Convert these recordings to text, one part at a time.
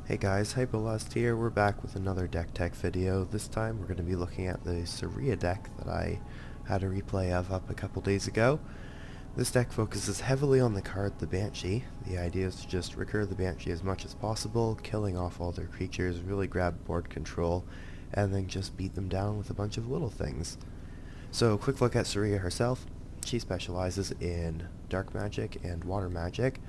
Hey guys, Hyperlost here. We're back with another deck tech video. This time we're going to be looking at the Seria deck that I had a replay of up a couple days ago. This deck focuses heavily on the card the Banshee. The idea is to just recur the Banshee as much as possible, killing off all their creatures, really grab board control, and then just beat them down with a bunch of little things. So, quick look at Seria herself. She specializes in dark magic and water magic.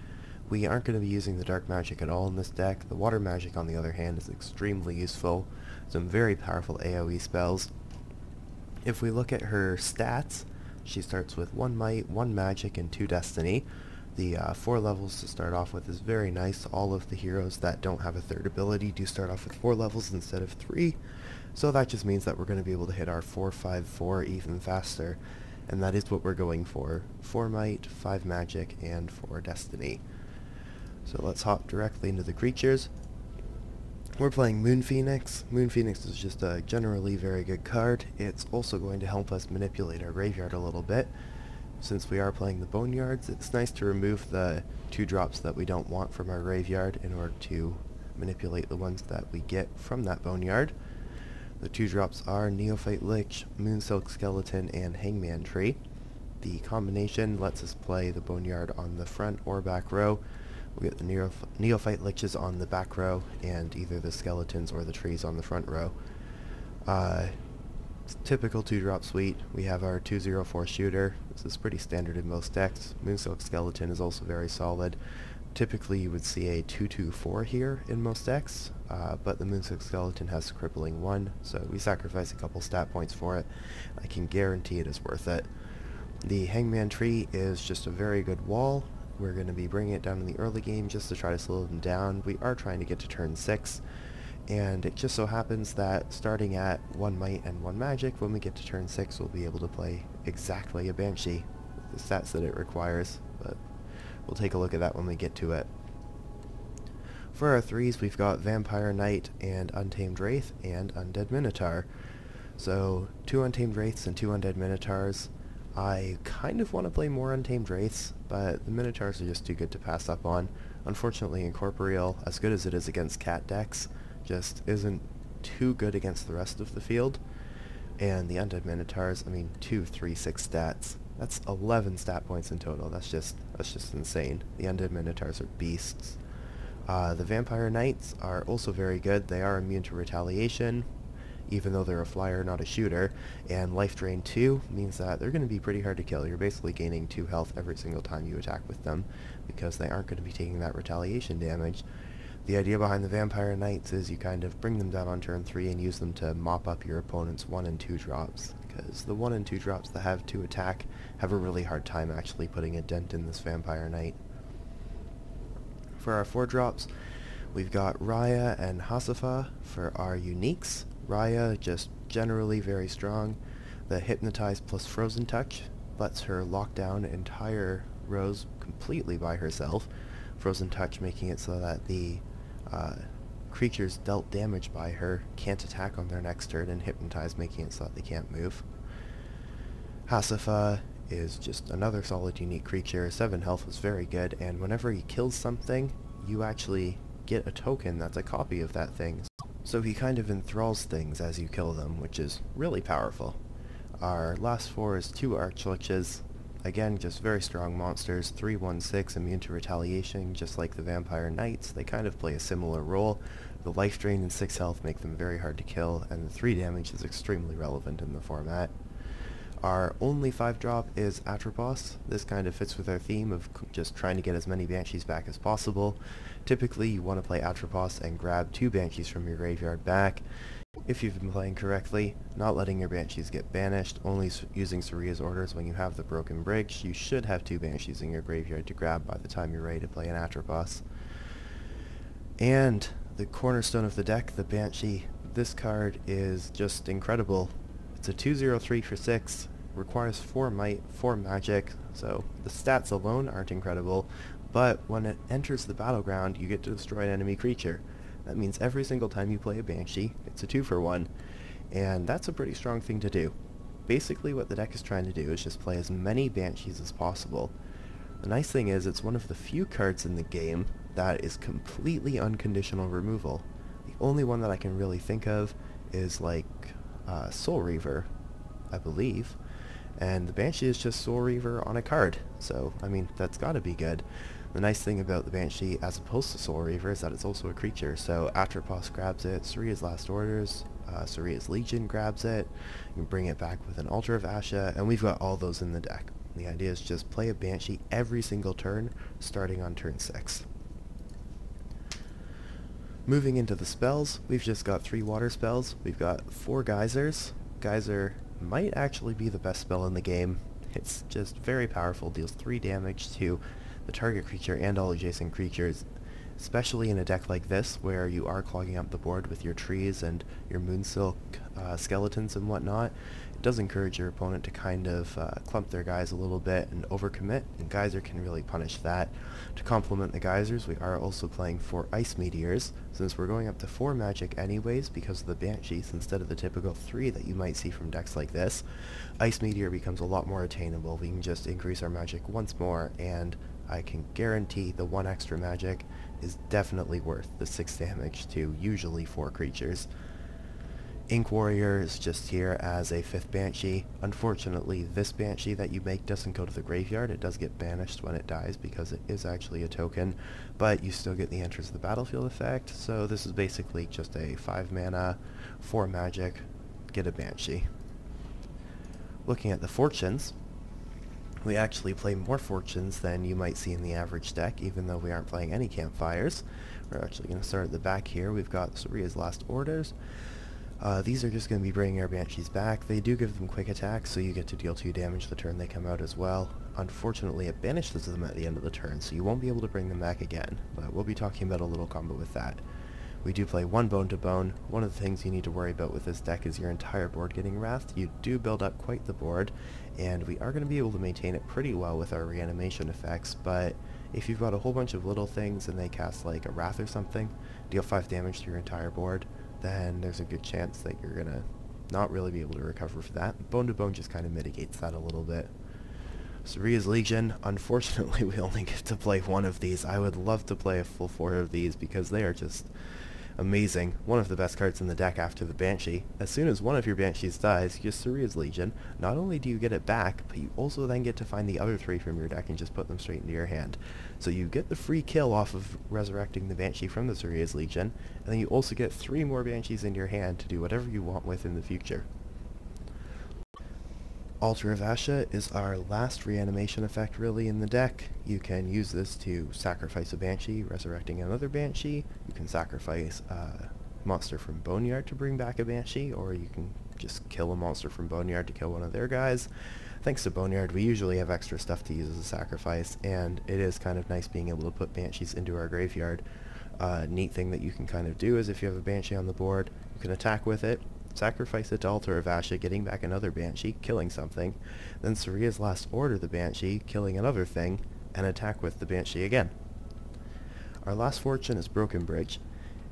We aren't going to be using the dark magic at all in this deck. The water magic, on the other hand, is extremely useful. Some very powerful AoE spells. If we look at her stats, she starts with 1 might, 1 magic, and 2 destiny. The 4 levels to start off with is very nice. All of the heroes that don't have a third ability do start off with 4 levels instead of 3. So that just means that we're going to be able to hit our 4-5-4 even faster. And that is what we're going for. 4 might, 5 magic, and 4 destiny. So let's hop directly into the creatures. We're playing Moon Phoenix. Moon Phoenix is just a generally very good card. It's also going to help us manipulate our graveyard a little bit. Since we are playing the Boneyards, it's nice to remove the 2 drops that we don't want from our graveyard in order to manipulate the ones that we get from that Boneyard. The 2 drops are Neophyte Lich, Moonsilk Skeleton, and Hangman Tree. The combination lets us play the Boneyard on the front or back row. We get the Neophyte Liches on the back row, and either the Skeletons or the Trees on the front row. Typical 2-drop suite. We have our 2/0/4 shooter. This is pretty standard in most decks. Moonsilk Skeleton is also very solid. Typically you would see a 2/2/4 here in most decks, but the Moonsilk Skeleton has Crippling 1, so we sacrifice a couple stat points for it. I can guarantee it is worth it. The Hangman Tree is just a very good wall. We're going to be bringing it down in the early game just to try to slow them down. We are trying to get to turn 6, and it just so happens that starting at 1 might and 1 magic, when we get to turn 6 we'll be able to play exactly a Banshee with the stats that it requires, but we'll take a look at that when we get to it. For our 3s, we've got Vampire Knight and Untamed Wraith and Undead Minotaur. So 2 Untamed Wraiths and 2 Undead Minotaurs. I kind of want to play more Untamed Wraiths, but the Minotaurs are just too good to pass up on. Unfortunately, Incorporeal, as good as it is against cat decks, just isn't too good against the rest of the field. And the Undead Minotaurs, I mean, 2, 3, 6 stats. That's 11 stat points in total. That's just insane. The Undead Minotaurs are beasts. The Vampire Knights are also very good. They are immune to retaliation, even though they're a flyer, not a shooter, and Life Drain 2 means that they're going to be pretty hard to kill. You're basically gaining 2 health every single time you attack with them, because they aren't going to be taking that retaliation damage. The idea behind the Vampire Knights is you kind of bring them down on turn 3 and use them to mop up your opponent's 1 and 2 drops, because the 1 and 2 drops that have 2 attack have a really hard time actually putting a dent in this Vampire Knight. For our 4 drops, we've got Raya and Hasifa for our uniques. Raya, just generally very strong. The Hypnotize plus Frozen Touch lets her lock down entire rows completely by herself. Frozen Touch making it so that the creatures dealt damage by her can't attack on their next turn, and Hypnotize making it so that they can't move. Hasifa is just another solid unique creature. 7 health was very good, and whenever he kills something, you actually get a token that's a copy of that thing. So he kind of enthralls things as you kill them, which is really powerful. Our last 4 is 2 Archliches. Again, just very strong monsters. 3/1/6, immune to retaliation, just like the Vampire Knights. They kind of play a similar role. The life drain and 6 health make them very hard to kill, and the 3 damage is extremely relevant in the format. Our only 5-drop is Atropos. This kind of fits with our theme of just trying to get as many Banshees back as possible. Typically you want to play Atropos and grab 2 Banshees from your graveyard back. If you've been playing correctly, not letting your Banshees get banished, only using Seria's orders when you have the Broken Bridge, you should have 2 Banshees in your graveyard to grab by the time you're ready to play an Atropos. And the cornerstone of the deck, the Banshee. This card is just incredible. It's a 2/0/3 for 6, requires 4 might, 4 magic, so the stats alone aren't incredible, but when it enters the battleground, you get to destroy an enemy creature. That means every single time you play a Banshee, it's a 2-for-1, and that's a pretty strong thing to do. Basically what the deck is trying to do is just play as many Banshees as possible. The nice thing is it's one of the few cards in the game that is completely unconditional removal. The only one that I can really think of is like Soul Reaver, I believe. And the Banshee is just Soul Reaver on a card, so, I mean, that's gotta be good. The nice thing about the Banshee, as opposed to Soul Reaver, is that it's also a creature, so Atropos grabs it, Seria's Last Orders, Seria's Legion grabs it, you can bring it back with an Altar of Asha, and we've got all those in the deck. The idea is just play a Banshee every single turn, starting on turn 6. Moving into the spells, we've just got 3 water spells. We've got 4 geysers. Geyser might actually be the best spell in the game. It's just very powerful, deals 3 damage to the target creature and all adjacent creatures, especially in a deck like this where you are clogging up the board with your trees and your Moonsilk skeletons and whatnot. It does encourage your opponent to kind of clump their guys a little bit and overcommit, and Geyser can really punish that. To complement the Geysers, we are also playing 4 Ice Meteors, since we're going up to 4 magic anyways because of the Banshees instead of the typical 3 that you might see from decks like this. Ice Meteor becomes a lot more attainable. We can just increase our magic once more, and I can guarantee the 1 extra magic is definitely worth the 6 damage to usually 4 creatures. Ink Warrior is just here as a 5th Banshee. Unfortunately, this Banshee that you make doesn't go to the graveyard. It does get banished when it dies because it is actually a token, but you still get the enters the battlefield effect, so this is basically just a 5 mana, 4 magic, get a Banshee. Looking at the fortunes, we actually play more fortunes than you might see in the average deck, even though we aren't playing any campfires. We're actually going to start at the back here. We've got Seria's Last Orders. These are just going to be bringing our Banshees back. They do give them quick attack, so you get to deal 2 damage the turn they come out as well. Unfortunately, it banishes them at the end of the turn, so you won't be able to bring them back again, but we'll be talking about a little combo with that. We do play 1 Bone to Bone. One of the things you need to worry about with this deck is your entire board getting wrathed. You do build up quite the board, and we are going to be able to maintain it pretty well with our reanimation effects, but if you've got a whole bunch of little things and they cast like a Wrath or something, deal 5 damage to your entire board, then there's a good chance that you're going to not really be able to recover for that. Bone to Bone just kind of mitigates that a little bit. Seria's Legion, unfortunately we only get to play 1 of these. I would love to play a full 4 of these because they are just amazing. One of the best cards in the deck after the Banshee. As soon as one of your Banshees dies, you get Seria's Legion. Not only do you get it back, but you also then get to find the other 3 from your deck and just put them straight into your hand. So you get the free kill off of resurrecting the Banshee from the Seria's Legion, and then you also get 3 more Banshees in your hand to do whatever you want with in the future. Altar of Asha is our last reanimation effect really in the deck. You can use this to sacrifice a Banshee, resurrecting another Banshee. You can sacrifice a monster from Boneyard to bring back a Banshee, or you can just kill a monster from Boneyard to kill one of their guys. Thanks to Boneyard, we usually have extra stuff to use as a sacrifice, and it is kind of nice being able to put Banshees into our graveyard. Neat thing that you can kind of do is if you have a Banshee on the board, you can attack with it, sacrifice it to Altar of Asha, getting back another Banshee, killing something, then Seria's Last Order the Banshee, killing another thing, and attack with the Banshee again. Our last fortune is Broken Bridge,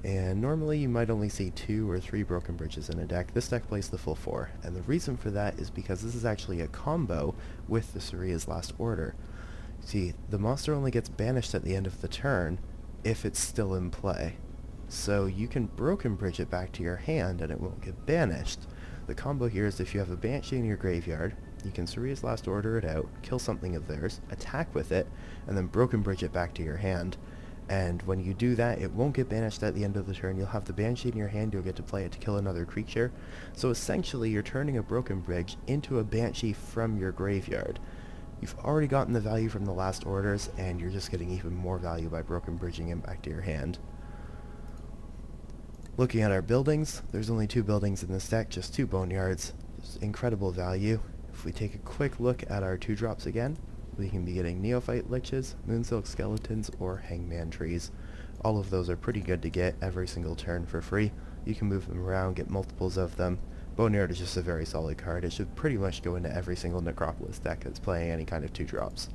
and normally you might only see 2 or 3 Broken Bridges in a deck. This deck plays the full 4, and the reason for that is because this is actually a combo with the Seria's Last Order. See, the monster only gets banished at the end of the turn if it's still in play. So you can Broken Bridge it back to your hand and it won't get banished. The combo here is if you have a Banshee in your graveyard, you can Seria's Last Order it out, kill something of theirs, attack with it, and then Broken Bridge it back to your hand. And when you do that, it won't get banished at the end of the turn. You'll have the Banshee in your hand, you'll get to play it to kill another creature. So essentially you're turning a Broken Bridge into a Banshee from your graveyard. You've already gotten the value from the Last Orders, and you're just getting even more value by Broken Bridging it back to your hand. Looking at our buildings, there's only 2 buildings in this deck, just 2 Boneyards. Just incredible value. If we take a quick look at our 2-drops again, we can be getting Neophyte Liches, Moonsilk Skeletons, or Hangman Trees. All of those are pretty good to get every single turn for free. You can move them around, get multiples of them. Boneyard is just a very solid card. It should pretty much go into every single Necropolis deck that's playing any kind of 2-drops.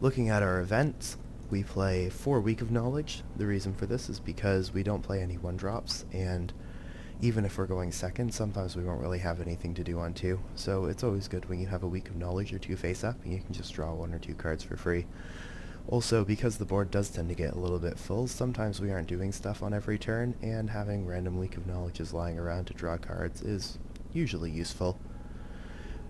Looking at our events, we play 4 Week of Knowledge. The reason for this is because we don't play any 1-drops, and even if we're going second, sometimes we won't really have anything to do on 2. So it's always good when you have a Week of Knowledge or 2 face-up, and you can just draw 1 or 2 cards for free. Also, because the board does tend to get a little bit full, sometimes we aren't doing stuff on every turn, and having random Leak of Knowledges lying around to draw cards is usually useful.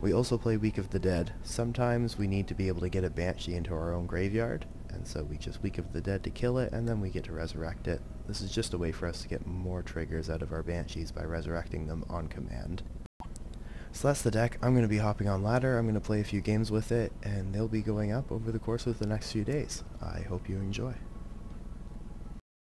We also play Week of the Dead. Sometimes we need to be able to get a Banshee into our own graveyard, and so we just Week of the Dead to kill it, and then we get to resurrect it. This is just a way for us to get more triggers out of our Banshees by resurrecting them on command. So that's the deck. I'm going to be hopping on ladder, I'm going to play a few games with it, and they'll be going up over the course of the next few days. I hope you enjoy.